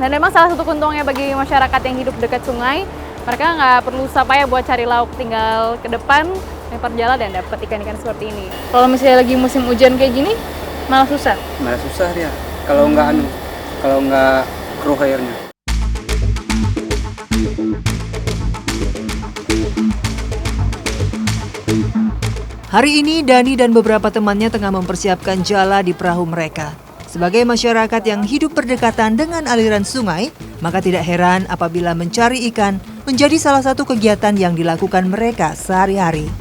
Dan memang salah satu keuntungannya bagi masyarakat yang hidup dekat sungai, mereka nggak perlu susah payah buat cari lauk, tinggal ke depan, lempar jala dan dapat ikan-ikan seperti ini. Kalau misalnya lagi musim hujan kayak gini, malah susah? Malah susah dia, kalau nggak keruh airnya. Hari ini Dani dan beberapa temannya tengah mempersiapkan jala di perahu mereka. Sebagai masyarakat yang hidup berdekatan dengan aliran sungai, maka tidak heran apabila mencari ikan menjadi salah satu kegiatan yang dilakukan mereka sehari-hari.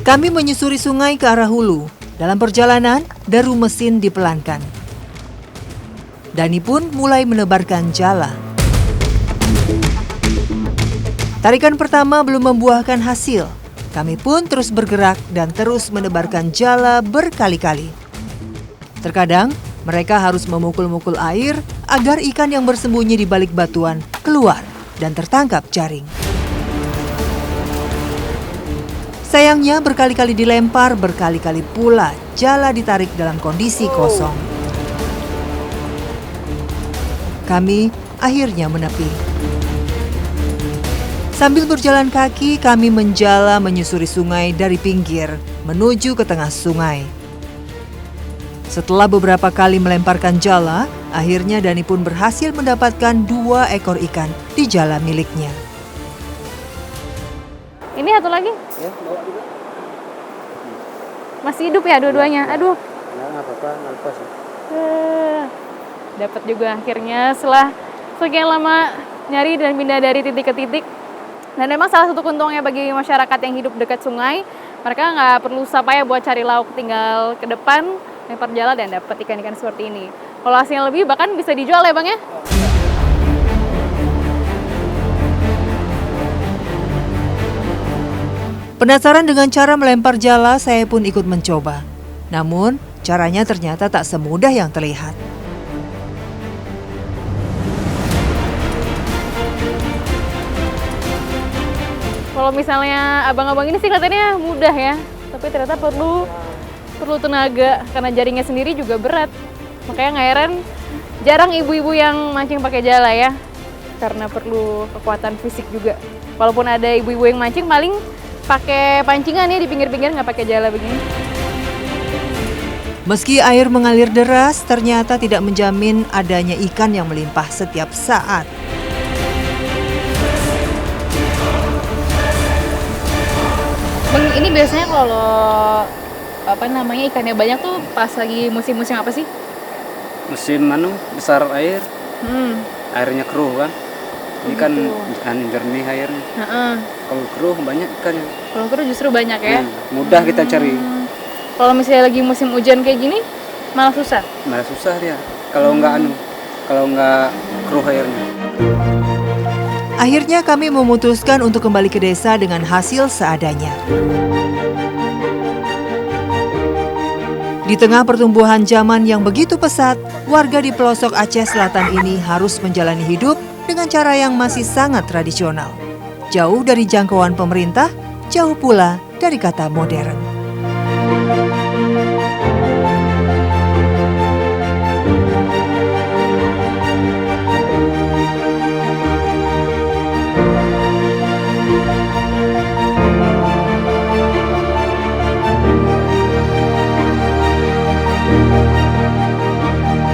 Kami menyusuri sungai ke arah hulu. Dalam perjalanan, deru mesin dipelankan. Dani pun mulai menebarkan jala. Tarikan pertama belum membuahkan hasil. Kami pun terus bergerak dan terus menebarkan jala berkali-kali. Terkadang, mereka harus memukul-mukul air agar ikan yang bersembunyi di balik batuan keluar dan tertangkap jaring. Sayangnya berkali-kali dilempar, berkali-kali pula jala ditarik dalam kondisi kosong. Kami akhirnya menepi. Sambil berjalan kaki, kami menjala menyusuri sungai dari pinggir menuju ke tengah sungai. Setelah beberapa kali melemparkan jala, akhirnya Dani pun berhasil mendapatkan 2 ekor ikan di jala miliknya. Ini satu lagi? Ya, bawa juga. Masih hidup ya dua-duanya? Aduh. Nggak apa-apa, nggak lepas ya. Dapat juga akhirnya setelah sekian lama nyari dan pindah dari titik ke titik. Dan memang salah satu keuntungannya bagi masyarakat yang hidup dekat sungai, mereka nggak perlu susah payah buat cari lauk, tinggal ke depan, lempar jala dan dapat ikan-ikan seperti ini. Kalau hasilnya lebih bahkan bisa dijual ya Bang ya? Penasaran dengan cara melempar jala, saya pun ikut mencoba. Namun, caranya ternyata tak semudah yang terlihat. Kalau misalnya abang-abang ini sih kelihatannya mudah ya, tapi ternyata perlu tenaga karena jaringnya sendiri juga berat. Makanya nggak heran jarang ibu-ibu yang mancing pakai jala ya, karena perlu kekuatan fisik juga. Walaupun ada ibu-ibu yang mancing paling pakai pancingan ya di pinggir-pinggir, nggak pakai jala begini. Meski air mengalir deras, ternyata tidak menjamin adanya ikan yang melimpah setiap saat. Bang, ini biasanya kalau ikannya banyak tuh pas lagi musim-musim apa sih? Musim besar air, airnya keruh kan. Ini kan jernih airnya. Kalau keruh banyak ikannya. Kalau keruh justru banyak ya? Mudah kita cari. Kalau misalnya lagi musim hujan kayak gini, malah susah? Malah susah dia, kalau nggak keruh airnya. Akhirnya kami memutuskan untuk kembali ke desa dengan hasil seadanya. Di tengah pertumbuhan zaman yang begitu pesat, warga di pelosok Aceh Selatan ini harus menjalani hidup dengan cara yang masih sangat tradisional. Jauh dari jangkauan pemerintah, jauh pula dari kata modern.